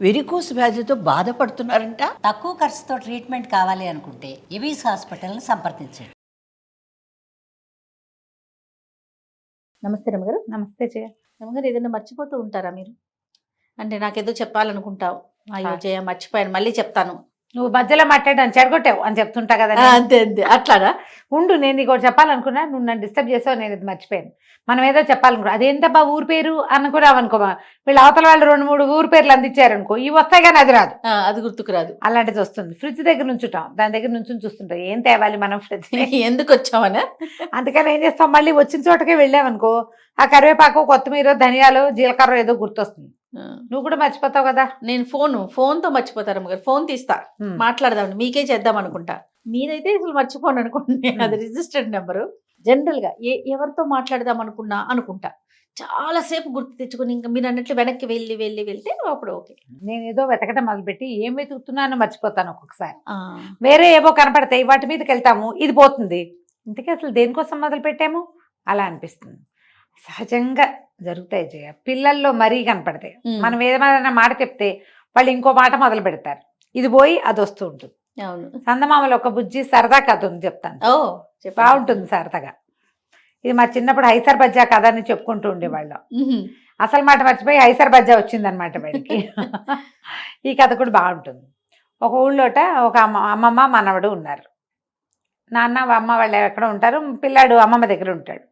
Varicose వ్యాధితో బాధపడుతున్నారంట. తక్కువ ఖర్చుతో ట్రీట్మెంట్ కావాలి అనుకుంటే ఎవిస్ హాస్పిటల్ని సంప్రదించండి. నమస్తే రమగారు. నమస్తే జయ. రమగారు, ఏదైనా మర్చిపోతూ ఉంటారా మీరు? అంటే నాకేదో చెప్పాలనుకుంటావు, అయ్యో జయ మర్చిపోయాను, మళ్ళీ చెప్తాను. నువ్వు మధ్యలో మాట్లాడాను చెడగొట్టావు అని చెప్తుంటా కదా. అంతే అంతే, అట్లాగా. ఉండు, నేను నీకు ఒకటి చెప్పాలనుకున్నా, నువ్వు నన్ను డిస్టర్బ్ చేసావు, నేను ఇది మర్చిపోయాను. మనం ఏదో చెప్పాలనుకున్నా, అదేంటబ్బా ఊరి పేరు అనుకున్నావు అనుకో, వీళ్ళు అవతల వాళ్ళు 2-3 ఊరి పేర్లు అందించారనుకో, ఇవి వస్తాయి కానీ అది రాదు. అది గుర్తుకు రాదు. అలాంటిది వస్తుంది. ఫ్రిడ్జ్ దగ్గర నుంచుంటాం, దాని దగ్గర నుంచి చూస్తుంటాం, ఏం తేవాలి మనం ఫ్రిడ్జ్ ఎందుకు వచ్చామనా. అందుకని ఏం చేస్తాం, మళ్ళీ వచ్చిన చోటకే వెళ్ళామనుకో, ఆ కరివేపాకు, కొత్తిమీర, ధనియాలు, జీలకర్ర ఏదో గుర్తొస్తుంది. నువ్వు కూడా మర్చిపోతావు కదా. నేను ఫోన్తో మర్చిపోతారు రమగారు. ఫోన్ తీస్తా, మాట్లాడదామండి, మీకే చేద్దాం అనుకుంటా. మీరైతే అసలు మర్చిపోను అనుకోండి, అది రిజిస్టర్డ్ నెంబరు. జనరల్గా ఎవరితో మాట్లాడదాం అనుకుంటా చాలాసేపు గుర్తు తెచ్చుకుని ఇంకా మీరు అన్నట్లు వెనక్కి వెళ్తే అప్పుడు ఓకే. నేను ఏదో వెతకటం మొదలుపెట్టి ఏం వెతుకుతున్నానో మర్చిపోతాను ఒక్కొక్కసారి. వేరే ఏవో కనపడతాయి, వాటి మీదకి వెళ్తాము, ఇది పోతుంది. ఇంతకీ అసలు దేనికోసం మొదలు పెట్టాము అలా అనిపిస్తుంది. సహజంగా జరుగుతాయి జయ, పిల్లల్లో మరీ కనపడతాయి. మనం ఏదైనా మాట చెప్తే వాళ్ళు ఇంకో మాట మొదలు పెడతారు, ఇది పోయి అది వస్తూ ఉంటుంది. అవును. చందమామలో ఒక బుజ్జి సరదా కథ ఉంది, చెప్తాను. బాగుంటుంది సరదాగా. ఇది మా చిన్నప్పుడు హైసర్ బజ్జా కథ అని చెప్పుకుంటూ ఉండేవాళ్ళం. అసలు మాట మర్చిపోయి హైసర్ బజ్జా వచ్చిందనమాట బయటికి. ఈ కథ కూడా బాగుంటుంది. ఒక ఊళ్ళోట ఒక అమ్మమ్మ మనవడు ఉన్నారు. నాన్న అమ్మ వాళ్ళు ఎక్కడ ఉంటారు, పిల్లాడు అమ్మమ్మ దగ్గర ఉంటాడు,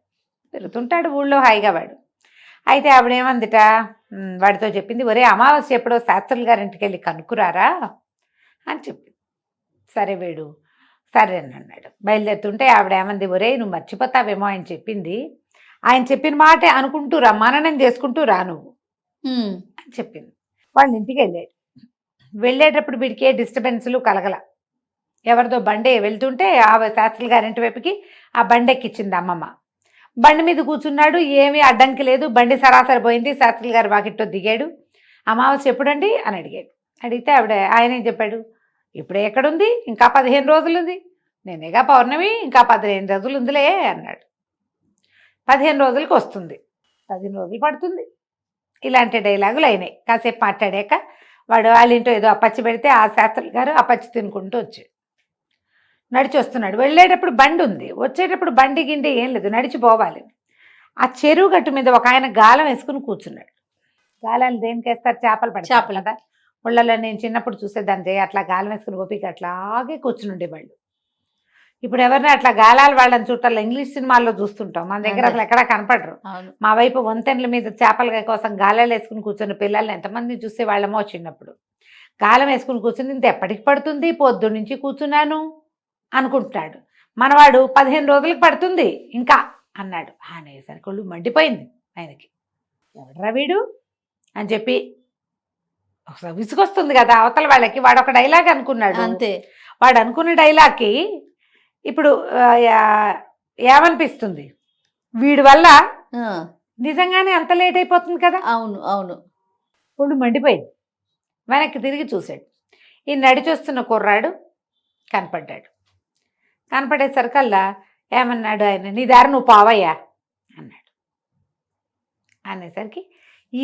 తిరుగుతుంటాడు ఊళ్ళో హాయిగా వాడు. అయితే ఆవిడేమందిట, వాడితో చెప్పింది, ఒరే అమావాస్య ఎప్పుడో శాస్త్రులు గారింటికి వెళ్ళి కనుక్కురారా అని చెప్పింది. సరే వీడు సరే అని అన్నాడు. బయలుదేరుతుంటే ఆవిడ ఏమంది, ఒరే నువ్వు మర్చిపోతావేమో ఆయన చెప్పింది, ఆయన చెప్పిన మాటే అనుకుంటూ రా, మననం చేసుకుంటూ రా నువ్వు అని చెప్పింది. వాళ్ళ ఇంటికి వెళ్ళాడు. వెళ్ళేటప్పుడు వీడికి ఏ డిస్టర్బెన్స్లు కలగల. ఎవరిదో బండి వెళ్తుంటే ఆ శాస్త్రులు గారింటి వైపుకి ఆ బండి ఎక్కిచ్చింది అమ్మమ్మ. బండి మీద కూర్చున్నాడు, ఏమీ అడ్డంకి లేదు, బండి సరాసరి పోయింది. శాస్త్రులు గారు వాకిట్లో దిగాడు. అమావాస్య ఎప్పుడండి అని అడిగాడు. అడిగితే ఆయన ఏం చెప్పాడు, ఇప్పుడు ఎక్కడుంది, ఇంకా 15 రోజులు ఉంది, నేనేగా పౌర్ణమి, ఇంకా 15 రోజులు ఉందిలే అన్నాడు. 15 రోజులకి వస్తుంది, 15 రోజులు పడుతుంది. ఇలాంటి డైలాగులు అయినాయి. కాసేపు మాట్లాడాక వాడు వాళ్ళింటో ఏదో అప్పచ్చి పెడితే ఆ శాస్త్రులు గారు అప్పచ్చి తినుకుంటూ వచ్చాడు. నడిచి వస్తున్నాడు. వెళ్ళేటప్పుడు బండి ఉంది, వచ్చేటప్పుడు బండి గిండి ఏం లేదు, నడిచిపోవాలి. ఆ చెరువు గట్టు మీద ఒక ఆయన గాలం వేసుకుని కూర్చున్నాడు. గాలాలు దేనికి వేస్తారు, చేపలు పడి, చేపలు కదా. ఊళ్ళలో నేను చిన్నప్పుడు చూసేదాన్ని, అట్లా గాలం వేసుకుని ఓపిక అట్లాగే కూర్చుని ఉండేవాళ్ళు. ఇప్పుడు ఎవరిని అట్లా గాలాలు వాళ్ళని చూడాలి, ఇంగ్లీష్ సినిమాల్లో చూస్తుంటాం, మన దగ్గర అసలు ఎక్కడా కనపడరు. మా వైపు వంతెనల మీద చేపల కోసం గాలాలు వేసుకుని కూర్చున్న పిల్లల్ని ఎంతమంది చూసేవాళ్ళమో చిన్నప్పుడు. గాలం వేసుకుని కూర్చుని ఇంత ఎప్పటికి పడుతుంది, పొద్దు నుంచి కూర్చున్నాను అనుకుంటున్నాడు. మనవాడు 15 రోజులకు పడుతుంది ఇంకా అన్నాడు. అనేసరికి ఒళ్ళు మండిపోయింది ఆయనకి. ఎవడరా వీడు అని చెప్పి ఒకసారి విసుగొస్తుంది కదా అవతల వాళ్ళకి. వాడు ఒక డైలాగ్ అనుకున్నాడు, అంతే. వాడు అనుకున్న డైలాగ్కి ఇప్పుడు ఏమనిపిస్తుంది, వీడి వల్ల నిజంగానే అంత లేట్ అయిపోతుంది కదా. అవును అవును. ఒళ్ళు మండిపోయింది. వెనక్కి తిరిగి చూశాడు. ఈ నడిచొస్తున్న కుర్రాడు కనపడ్డాడు. కనపడేసరికల్లా ఏమన్నాడు ఆయన, నీ దారి నువ్వు పోవయ్యా అన్నాడు. అనేసరికి ఈ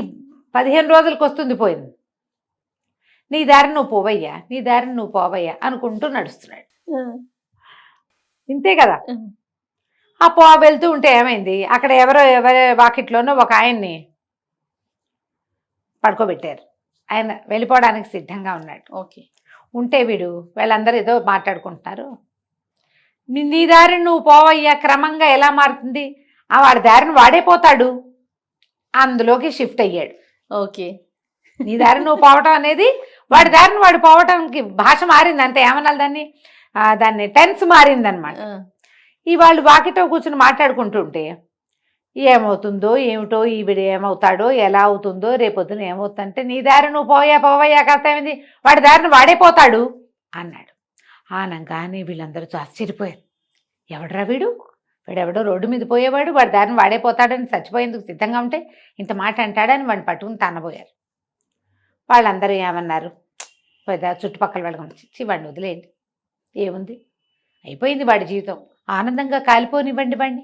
15 రోజులకు వస్తుంది పోయింది, నీ దారి నువ్వు పోవయ్యా, నీ దారిని నువ్వు పోవయ్యా అనుకుంటూ నడుస్తున్నాడు. ఇంతే కదా. ఆ వెళ్తూ ఉంటే ఏమైంది, అక్కడ ఎవరి వాకిట్లోనో ఒక ఆయన్ని పడుకోబెట్టారు. ఆయన వెళ్ళిపోవడానికి సిద్ధంగా ఉన్నాడు. ఓకే. ఉంటే వీడు వీళ్ళందరూ ఏదో మాట్లాడుకుంటున్నారు. నీ దారిని నువ్వు పోవయ్యా క్రమంగా ఎలా మారుతుంది, ఆ వాడి దారిని వాడే పోతాడు, అందులోకి షిఫ్ట్ అయ్యాడు. ఓకే. నీ దారిని నువ్వు పోవటం అనేది వాడి దారిని వాడు పోవటానికి భాష మారింది అంతే, ఏమనాలి దాన్ని టెన్స్ మారిందనమాట. ఈ వాళ్ళు వాకిటో కూర్చుని మాట్లాడుకుంటుంటే ఏమవుతుందో ఏమిటో, ఈవిడ ఏమవుతాడో, ఎలా అవుతుందో, రేపొద్దున ఏమవుతుందంటే, నీ దారి నువ్వు పోవయ్యా కాస్త ఏమైంది, వాడి దారిని వాడే పోతాడు అన్నాడు. ఆనంగానే వీళ్ళందరూ ఆశ్చర్యపోయారు. ఎవడరా వీడెవడో రోడ్డు మీద పోయేవాడు, వాడి దారిని వాడే పోతాడని చచ్చిపోయేందుకు సిద్ధంగా ఉంటే ఇంత మాట అంటాడని వాడిని పట్టుకుని తన్నబోయారు. వాళ్ళందరూ ఏమన్నారు, పెద్ద చుట్టుపక్కల వాళ్ళ గురించి, వాడిని వదిలేయండి, ఏముంది, అయిపోయింది వాడి జీవితం, ఆనందంగా కాలిపోనివ్వండి వాడిని,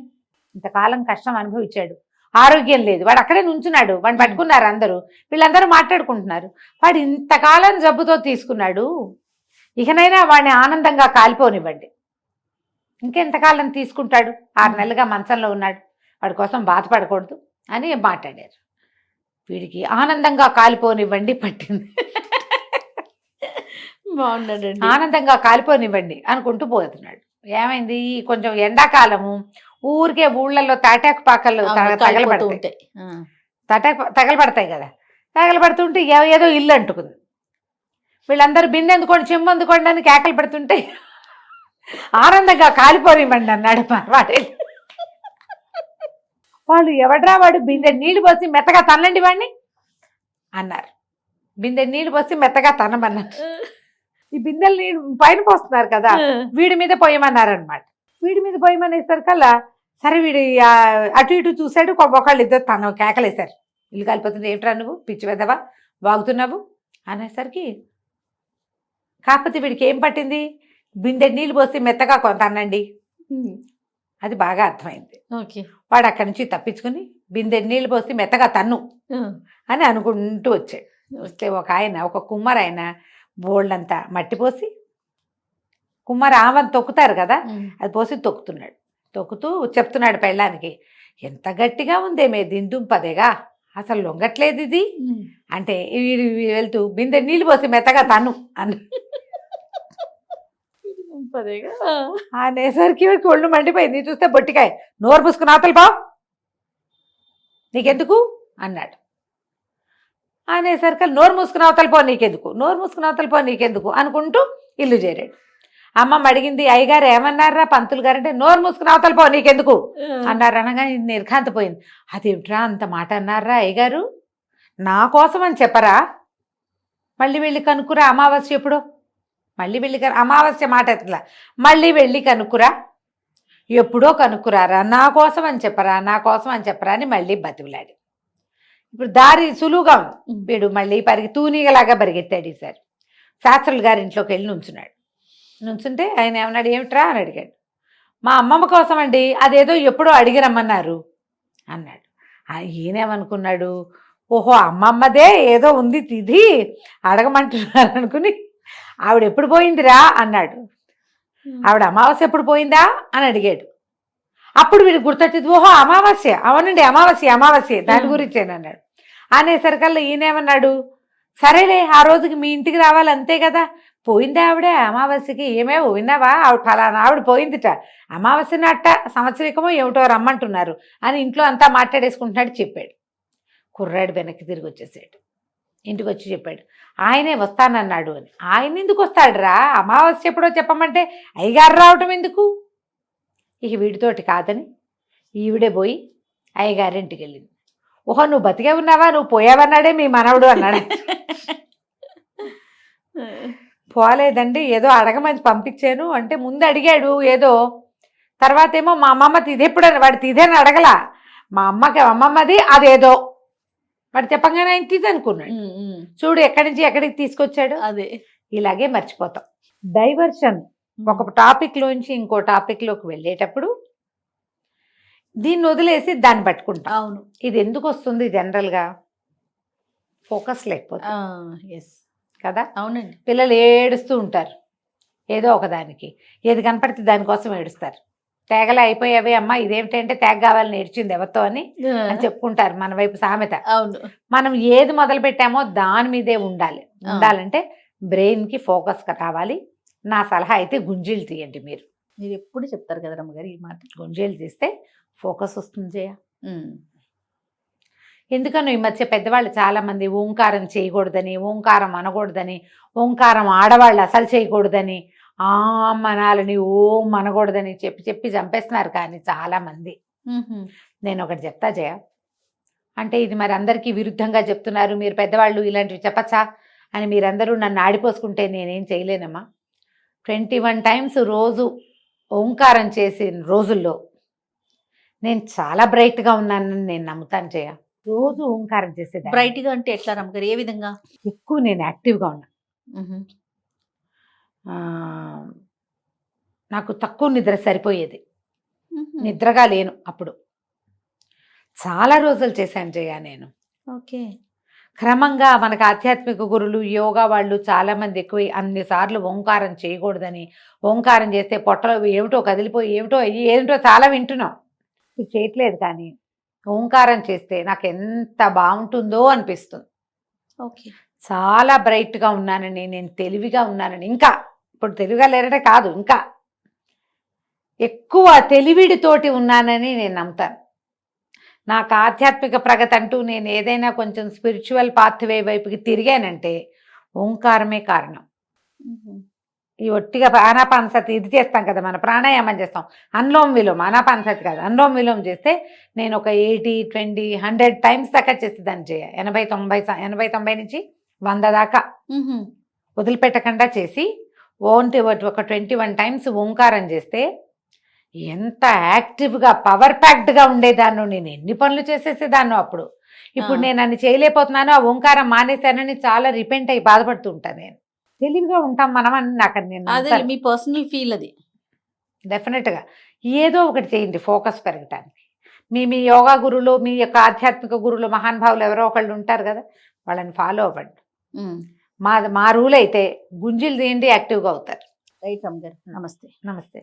ఇంతకాలం కష్టం అనుభవించాడు, ఆరోగ్యం లేదు, వాడు అక్కడే నుంచున్నాడు, వాడిని పట్టుకున్నారు అందరూ, వీళ్ళందరూ మాట్లాడుకుంటున్నారు, వాడు ఇంతకాలం జబ్బుతో తీసుకున్నాడు, ఇకనైనా వాడిని ఆనందంగా కాలిపోనివ్వండి. ఇంకెంతకాలం తీసుకుంటాడు, 6 నెలలుగా మంచంలో ఉన్నాడు, వాడి కోసం బాధపడకూడదు అని మాట్లాడారు. వీడికి ఆనందంగా కాలిపోనివ్వండి పట్టింది. బాగున్నాడండి. ఆనందంగా కాలిపోనివ్వండి అనుకుంటూ పోతున్నాడు. ఏమైంది, కొంచెం ఎండాకాలము, ఊరికే ఊళ్ళల్లో తాటాకు పాకలు తగలబడతాయి, తగలబడతాయి కదా, తగలబడుతుంటే ఏదో ఇల్లు అంటుకుంది. వీళ్ళందరూ బిందె అందుకోండి, చెమ్ము అందుకోండి అని కేకలు పెడుతుంటే ఆనందంగా కాలిపోనివ్వండి అన్నాడు పర్వాడే. వాళ్ళు ఎవడ్రా వాడు, బిందె నీళ్లు పోసి మెత్తగా తనండి వాడిని అన్నారు. బిందె నీళ్లు పోసి మెత్తగా తనమన్నారు. ఈ బిందెలు నీళ్ళు పైన పోస్తున్నారు కదా, వీడి మీద పోయమన్నారనమాట. వీడి మీద పోయమనేసరికల్లా సరే వీడు అటు ఇటు చూశాడు, ఒకళ్ళు ఇద్దరు తన కేకలేశారు, ఇల్లు కాలిపోతుంది, ఏమిట్రా నువ్వు పిచ్చి వెదవా వాగుతున్నావు అనేసరికి, కాకపోతే వీడికి ఏం పట్టింది, బిందె నీళ్ళు పోసి మెత్తగా కొంత అనండి, అది బాగా అర్థమైంది. వాడు అక్కడి నుంచి తప్పించుకుని బిందె నీళ్ళు పోసి మెత్తగా తన్ను అని అనుకుంటూ వచ్చాడు. వస్తే ఒక కుమ్మర ఆయన బోల్డంతా మట్టి పోసి, కుమ్మర ఆమెను తొక్కుతారు కదా, అది పోసి తొక్కుతున్నాడు. తొక్కుతూ చెప్తున్నాడు పెళ్ళానికి, ఎంత గట్టిగా ఉందేమే దిందుంపదేగా, అసలు లొంగట్లేదు ఇది అంటే, వెళ్తూ బిందె నీళ్ళు పోసి మెత్తగా తన్ను అని అనేసరికి ఒళ్ళు మండిపోయింది. చూస్తే బొట్టికాయ, నోరు పూసుకుని అవతల బా నీకెందుకు అన్నాడు. అనేసరికి నోరు మూసుకుని అవతల పో నీకెందుకు, నోరు మూసుకుని అవతల పో నీకెందుకు అనుకుంటూ ఇల్లు చేరాడు. అమ్మమ్మ అడిగింది, అయ్యగారు ఏమన్నారా పంతులు గారు అంటే, నోరు మూసుకుని అవతల పో నీకెందుకు అన్నారు. అనగా నిర్ఘాంతపోయింది. అదేమిట్రా అంత మాట అన్నారా అయ్యగారు, నా కోసం అని చెప్పరా, మళ్ళీ వెళ్ళి కనుక్కురా అమావాస్య ఎప్పుడో, మళ్ళీ వెళ్ళి అమావాస్య మాట ఎట్లా, మళ్ళీ వెళ్ళి కనుక్కురా, ఎప్పుడో కనుక్కురారా, నా కోసం అని చెప్పరా, నా కోసం అని చెప్పరా అని మళ్ళీ బతిలాడి. ఇప్పుడు దారి సులువుగా ఉంది. వీడు మళ్ళీ తూనీగలాగా పరిగెత్తాడు. ఈసారి శాస్త్రులు గారి ఇంట్లోకి వెళ్ళి నుంచున్నాడు. నుంచుంటే ఆయన ఏమన్నాడు, ఏమిట్రా అని అడిగాడు. మా అమ్మమ్మ కోసం అండి, అదేదో ఎప్పుడో అడిగి రమ్మన్నారు అన్నాడు. ఈయనేమనుకున్నాడు, ఓహో అమ్మమ్మదే ఏదో ఉంది తిది అడగమంటున్నారు అనుకుని, ఆవిడ ఎప్పుడు పోయిందిరా అన్నాడు. ఆవిడ అమావాస్య ఎప్పుడు పోయిందా అని అడిగాడు. అప్పుడు వీడికి గుర్తొచ్చింది, ఓహో అమావాస్య, అవునండి అమావాస్య దాని గురించేనన్నాడు. అనేసరికల్లా ఈయనేమన్నాడు, సరేలే ఆ రోజుకి మీ ఇంటికి రావాలి అంతే కదా, పోయిందా ఆవిడ అమావాస్యకి, ఏమేవో విన్నావా, ఆవిడ ఫలానా ఆవిడ పోయిందిట, అమావాస్య నాట సంవత్సరికమో ఏమిటో రమ్మంటున్నారు అని ఇంట్లో అంతా మాట్లాడేసుకుంటున్నాడు చెప్పాడు. కుర్రాడు వెనక్కి తిరిగి వచ్చేసాడు. ఇంటికి వచ్చి చెప్పాడు, ఆయనే వస్తానన్నాడు అని. ఆయన ఎందుకు వస్తాడురా, అమావాస్య ఎప్పుడో చెప్పమంటే అయ్యగారు రావటం ఎందుకు. ఇక వీడితోటి కాదని ఈవిడే పోయి అయ్యగారింటికి వెళ్ళింది. ఓహో నువ్వు బతికే ఉన్నావా, నువ్వు పోయావన్నాడే మీ మనవడు అన్నాడు. పోలేదండి, ఏదో అడగమని పంపించాను అంటే, ముందు అడిగాడు ఏదో, తర్వాత ఏమో మా అమ్మమ్మ తిదెప్పుడని, వాడు తిదేని అడగలా, మా అమ్మమ్మది అదేదో వాడు చెప్పగానే ఆయన తిది అనుకున్నాడు. చూడు ఎక్కడి నుంచి ఎక్కడికి తీసుకొచ్చాడు. అదే ఇలాగే మర్చిపోతాం. డైవర్షన్, ఒక టాపిక్ లోంచి ఇంకో టాపిక్ లోకి వెళ్ళేటప్పుడు దీన్ని వదిలేసి దాన్ని పట్టుకుంటాం. అవును, ఇది ఎందుకు వస్తుంది, జనరల్ గా ఫోకస్ లేకపోతే కదా. అవునండి, పిల్లలు ఏడుస్తూ ఉంటారు ఏదో ఒకదానికి, ఏది కనపడితే దానికోసం ఏడుస్తారు. తేగలే అయిపోయావే అమ్మ, ఇదేమిటంటే తేగ కావాలని ఏడ్చింది ఎవరితో అని చెప్పుకుంటారు మన వైపు సామెత. అవును, మనం ఏది మొదలు పెట్టామో దాని మీదే ఉండాలంటే బ్రెయిన్ కి ఫోకస్ కావాలి. నా సలహా అయితే గుంజీలు తీయండి. మీరు ఎప్పుడు చెప్తారు కదా రమ్మగారు ఈ మాట, గుంజీలు తీస్తే ఫోకస్ వస్తుంది జయ. ఎందుకనో ఈ మధ్య పెద్దవాళ్ళు చాలా మంది ఓంకారం చేయకూడదని, ఓంకారం అనకూడదని, ఓంకారం ఆడవాళ్ళు అసలు చేయకూడదని, మనాలని ఓం అనకూడదని చెప్పి చంపేస్తున్నారు. కానీ చాలా మంది, నేను ఒకటి చెప్తా జయ, అంటే ఇది మరి అందరికీ విరుద్ధంగా చెప్తున్నారు, మీరు పెద్దవాళ్ళు ఇలాంటివి చెప్పచ్చా అని మీరందరూ నన్ను ఆడిపోసుకుంటే నేనేం చేయలేనమ్మా. 21 times రోజు ఓంకారం చేసిన రోజుల్లో నేను చాలా బ్రైట్గా ఉన్నానని నేను నమ్ముతాను జయ. రోజు ఓంకారం చేసేది. బ్రైట్గా అంటే ఎట్లా రమ్మగారు, ఏ విధంగా? ఎక్కువ నేను యాక్టివ్గా ఉన్నా, నాకు తక్కువ నిద్ర సరిపోయేది, నిద్రగా లేను అప్పుడు. చాలా రోజులు చేశాను జయ నేను. ఓకే. క్రమంగా మనకు ఆధ్యాత్మిక గురులు యోగా వాళ్ళు చాలా మంది ఎక్కువ అన్నిసార్లు ఓంకారం చేయకూడదని, ఓంకారం చేస్తే పొట్టలో ఏమిటో కదిలిపోయి ఏమిటో అయ్యి ఏమిటో చాలా వింటున్నాం. ఇది చేయట్లేదు, కానీ ఓంకారం చేస్తే నాకు ఎంత బాగుంటుందో అనిపిస్తుంది. ఓకే. చాలా బ్రైట్గా ఉన్నానని, నేను తెలివిగా ఉన్నానని, ఇంకా ఇప్పుడు తెలివిగా లేరటే కాదు, ఇంకా ఎక్కువ తెలివిడితోటి ఉన్నానని నేను నమ్ముతాను. నాకు ఆధ్యాత్మిక ప్రగతి అంటూ నేను ఏదైనా కొంచెం స్పిరిచువల్ పాత్వే వైపుకి తిరిగానంటే ఓంకారమే కారణం. ఈ ఒట్టిగా ఆనాపానసతి ఇది చేస్తాం కదా, మన ప్రాణాయామం చేస్తాం, అనులోమ విలోమ, ఆనాపానసతి కాదు, అనులోమ విలోమ చేస్తే నేను ఒక 80, 20, 100 టైమ్స్ దాకా చేసేదాన్ని చేయ. 80, 90 నుంచి 100 దాకా వదిలిపెట్టకుండా చేసి ఒక 21 టైమ్స్ ఓంకారం చేస్తే ఎంత యాక్టివ్గా పవర్ ప్యాక్డ్గా ఉండేదాన్ని. నేను ఎన్ని పనులు చేసేసేదాన్ని అప్పుడు. ఇప్పుడు నేను అన్ని చేయలేకపోతున్నాను, ఆ ఓంకారం మానేశానని చాలా రిపెంట్ అయ్యి బాధపడుతూ ఉంటాను. నేను తెలివిగా ఉంటాం మనం అని నాకు అదే మీ పర్సనల్ ఫీల్ అది. డెఫినెట్గా ఏదో ఒకటి చేయండి ఫోకస్ పెరగటానికి. మీ యోగా గురువులు, మీ యొక్క ఆధ్యాత్మిక గురువులు, మహానుభావులు ఎవరో ఒకళ్ళు ఉంటారు కదా, వాళ్ళని ఫాలో అవ్వండి. మా రూల్ అయితే గుంజీలు తీయండి, యాక్టివ్గా అవుతారు. రైట్ రమ్మ గారు, నమస్తే. నమస్తే.